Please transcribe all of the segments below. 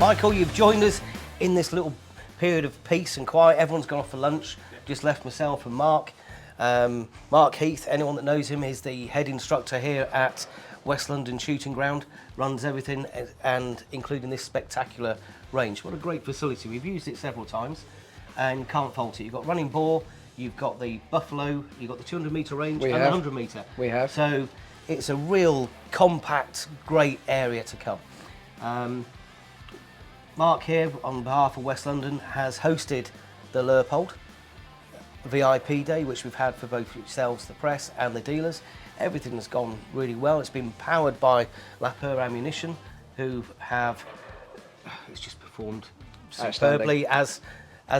Michael, you've joined us in this little period of peace and quiet. Everyone's gone off for lunch. Just left myself and Mark. Mark Heath, anyone that knows him, is the head instructor here at West London Shooting Ground, runs everything and including this spectacular range. What a great facility. We've used it several times and can't fault it. You've got running boar, you've got the buffalo, you've got the 200 metre range and the 100 metre. We have. So it's a real compact, great area to come. Mark here, on behalf of West London, has hosted the LEUPOLD VIP day, which we've had for both yourselves, the press, and the dealers. Everything has gone really well. It's been powered by LEUPOLD ammunition, who have it's just performed superbly as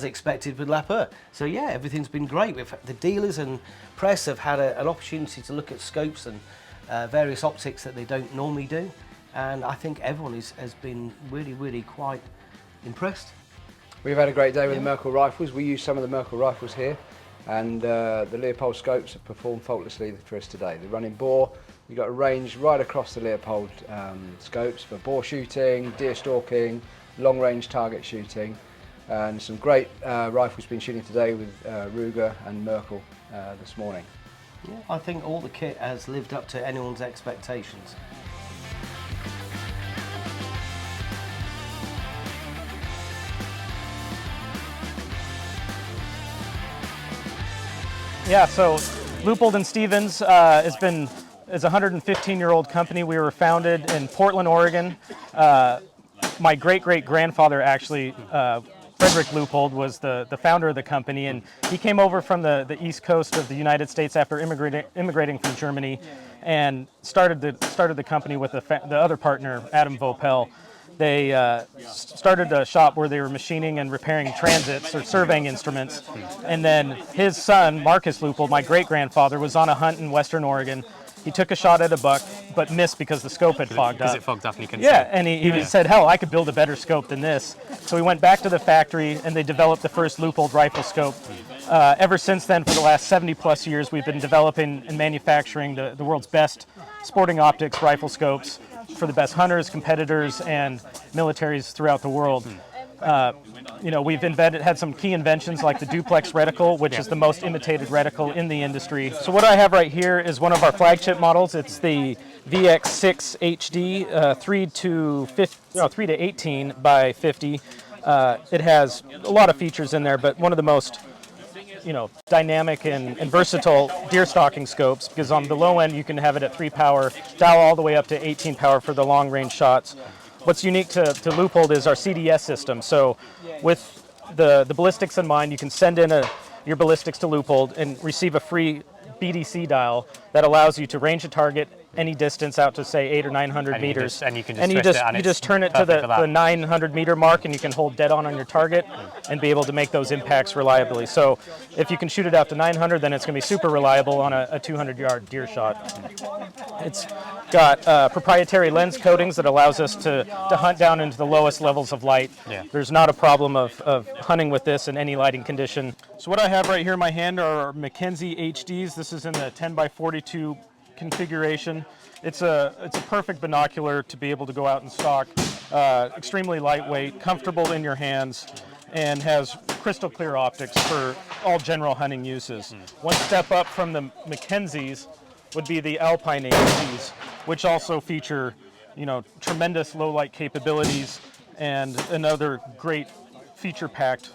expected with LEUPOLD. So yeah, everything's been great. The dealers and press have had an opportunity to look at scopes and various optics that they don't normally do. And I think everyone has been really quite impressed. We've had a great day with the Merkel rifles. We used some of the Merkel rifles here, and the LEUPOLD scopes have performed faultlessly for us today. The running boar, we've got a range right across the LEUPOLD scopes for boar shooting, deer stalking, long range target shooting, and some great rifles been shooting today with Ruger and Merkel this morning. Yeah, I think all the kit has lived up to anyone's expectations. Yeah, so LEUPOLD and Stevens is a 115-year-old company. We were founded in Portland, Oregon. My great-great-grandfather actually, Frederick LEUPOLD, was the founder of the company, and he came over from the east coast of the United States after immigrating from Germany, and started the company with the other partner, Adam Vopel. They started a shop where they were machining and repairing transits or surveying instruments. And then his son, Marcus LEUPOLD, my great-grandfather, was on a hunt in Western Oregon. He took a shot at a buck, but missed because the scope had fogged up. Because it fogged up and he couldn't see. And he said, hell, I could build a better scope than this. So he went back to the factory and they developed the first LEUPOLD rifle scope. Ever since then, for the last 70+ years, we've been developing and manufacturing the world's best sporting optics rifle scopes for the best hunters, competitors, and militaries throughout the world. We've had some key inventions like the duplex reticle, which is the most imitated reticle in the industry. So what I have right here is one of our flagship models. It's the VX6 HD 3 to 18 by 50. It has a lot of features in there, but one of the most dynamic and versatile deer stalking scopes, because on the low end you can have it at 3 power, dial all the way up to 18 power for the long range shots. What's unique to LEUPOLD is our CDS system. So with the ballistics in mind, you can send in your ballistics to LEUPOLD and receive a free BDC dial that allows you to range a target any distance out to say 800 or 900 meters. You just turn it to the 900 meter mark, and you can hold dead on your target and be able to make those impacts reliably. So if you can shoot it out to 900, then it's going to be super reliable on a 200-yard deer shot. It's got proprietary lens coatings that allows us to hunt down into the lowest levels of light. Yeah. There's not a problem of hunting with this in any lighting condition. So what I have right here in my hand are Mackenzie HDs. This is in the 10 by 42 configuration. It's a perfect binocular to be able to go out and stalk. Extremely lightweight, comfortable in your hands, and has crystal clear optics for all general hunting uses. One step up from the Mackenzies would be the Alpine HDs, which also feature, tremendous low light capabilities and another great feature-packed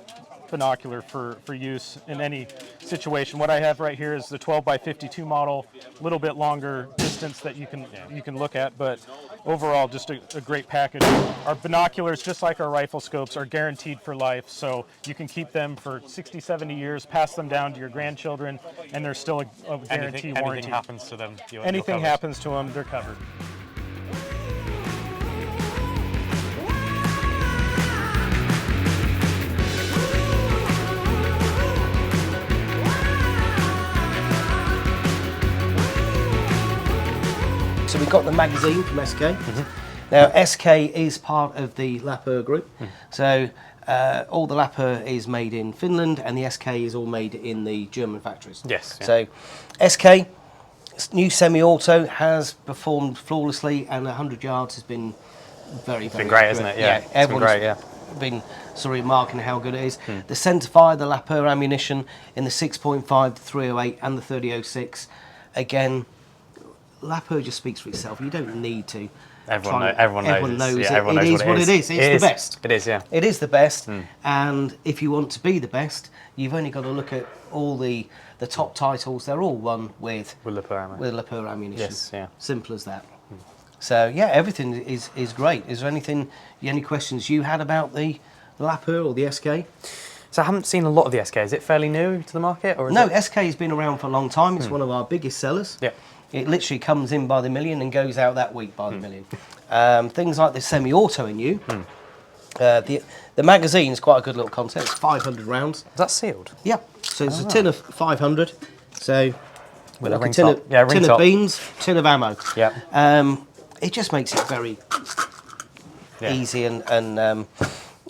binocular for use in any situation. What I have right here is the 12 by 52 model, a little bit longer distance that you can look at, but overall just a great package. Our binoculars, just like our rifle scopes, are guaranteed for life, so you can keep them for 60, 70 years, pass them down to your grandchildren, and there's still a guarantee warranty. Anything happens to them, anything happens to them, they're covered. So we've got the magazine from SK. Now SK is part of the LEUPOLD group. So all the LEUPOLD is made in Finland and the SK is all made in the German factories. Yes. Yeah. So SK, new semi-auto, has performed flawlessly and 100 yards has been very, It's very been great, accurate. isn't it? Yeah, it's been everyone's great, yeah. been sort of remarking how good it is. The centerfire, the LEUPOLD ammunition in the 6.5, the 308 and the 3006, again, LEUPOLD just speaks for itself. You don't need to. Everyone knows it. everyone It knows is what it is. It's the best. It is, yeah. It is the best, and if you want to be the best, you've only got to look at all the top titles. They're all won with LEUPOLD ammunition. Yes, yeah. Simple as that. So yeah, everything is great. Is there any questions you had about the LEUPOLD or the SK? So I haven't seen a lot of the SK. Is it fairly new to the market, or is No, it? SK has been around for a long time. It's one of our biggest sellers. Yeah. It literally comes in by the million and goes out that week by the million. Things like the semi-auto in you. The magazine's quite a good little concept. It's 500 rounds. Is that sealed? Yeah. So it's a tin of 500. So With like a ring tin, top. of, Yeah, ring tin of top. beans, tin of ammo. Yeah. It just makes it very Yeah. easy and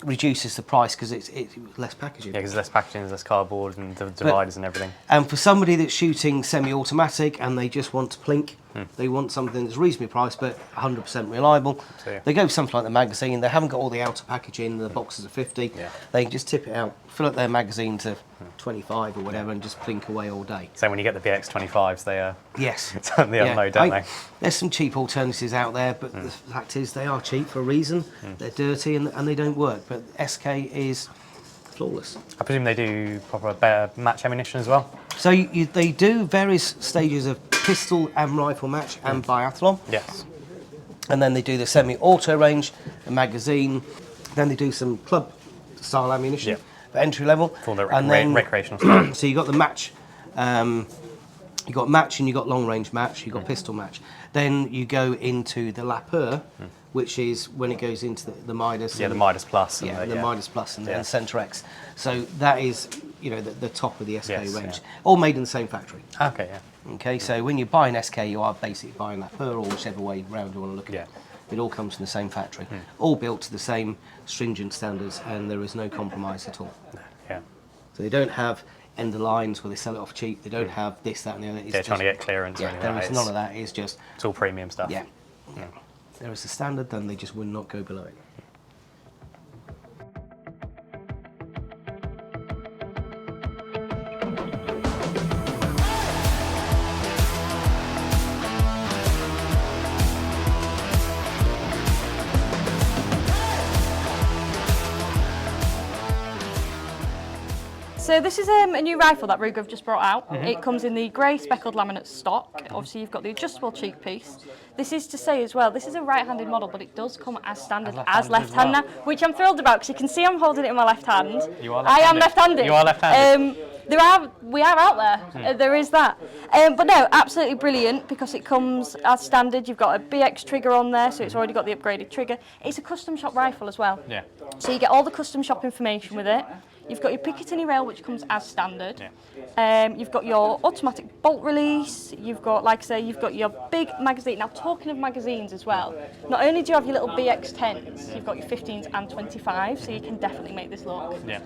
reduces the price because it's less packaging. Yeah, because less packaging, there's less cardboard and the dividers and everything. And for somebody that's shooting semi-automatic and they just want to plink, they want something that's reasonably priced but 100% reliable, So, yeah. they go for something like the magazine. They haven't got all the outer packaging, the boxes are 50. Yeah. They just tip it out, fill up their magazine to 25 or whatever and just plink away all day. So when you get the BX25s, they Yes. they unload, don't they? There's some cheap alternatives out there, but the fact is they are cheap for a reason. They're dirty and they don't work. But SK is flawless. I presume they do proper better match ammunition as well? So they do various stages of pistol and rifle match and biathlon. Yes. And then they do the semi-auto range, the magazine. Then they do some club-style ammunition for entry level. For the and then, recreational stuff. So you got the match. You got match and you got long range match. You got pistol match. Then you go into the LEUPOLD, which is when it goes into the Midas. Yeah, the Midas Plus. Yeah, the Midas Plus and Yeah. the Centre X. So that is, the top of the SK Yes, range. yeah. All made in the same factory. Okay, yeah. Okay, so when you buy an SK, you are basically buying LEUPOLD or whichever way round you want to look at Yeah. it. It all comes from the same factory, all built to the same stringent standards, and there is no compromise at all. Yeah. So they don't have end of lines where they sell it off cheap. They don't have this, that, and the other. It's They're trying to get clearance or Yeah, anything there like is that. none of that. It's just It's all premium stuff. yeah. If there is a standard, then they just will not go below it. So this is a new rifle that Ruger have just brought out. It comes in the grey speckled laminate stock. Obviously you've got the adjustable cheek piece. This is to say as well, this is a right-handed model, but it does come as standard as left-hand now, which I'm thrilled about because you can see I'm holding it in my left hand. You are I am left-handed. left-handed. You are left-handed. We are out there. There is that. But no, absolutely brilliant because it comes as standard. You've got a BX trigger on there, so it's already got the upgraded trigger. It's a custom shop rifle as well. Yeah. So you get all the custom shop information with it. You've got your Picatinny rail, which comes as standard. You've got your automatic bolt release. You've got, like I say, you've got your big magazine. Now, talking of magazines as well, not only do you have your little BX10s, you've got your 15s and 25s, so you can definitely make this look Yeah.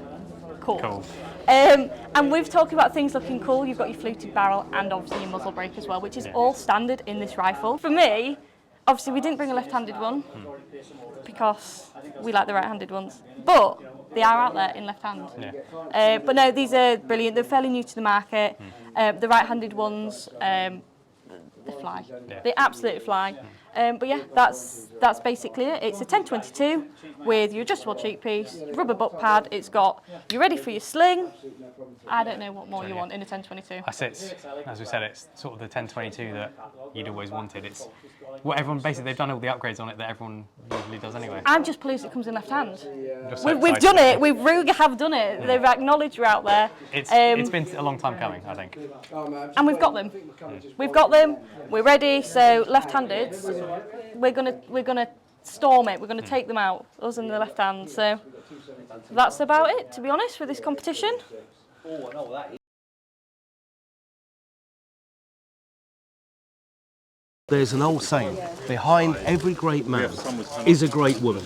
cool. And we've talked about things looking cool. You've got your fluted barrel and obviously your muzzle brake as well, which is all standard in this rifle. For me, obviously we didn't bring a left-handed one because we like the right-handed ones, but they are out there in left hand. Yeah. But no, these are brilliant. They're fairly new to the market. The right-handed ones, they fly. Yeah. They absolutely fly. But yeah, that's basically it. It's a 1022 with your adjustable cheek piece, your rubber butt pad. It's got you ready for your sling. I don't know what more you want in a 1022. I said, as we said, it's sort of the 1022 that you'd always wanted. It's what everyone basically they've done all the upgrades on it that everyone usually does anyway. I'm just pleased it comes in left hand. Just so We've excited. done it. Ruger have done it. They've acknowledged you're out there. It's been a long time coming, I think. And we've got them. We've got them. We're ready. So left-handed, we're gonna storm it. We're gonna take them out. Us and the left hand. So that's about it, to be honest, for this competition. There's an old saying, behind every great man is a great woman.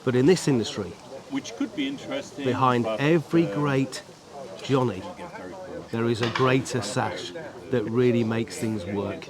But in this industry, which could be interesting. behind but, every great Johnny, there is a greater sash that really makes things work.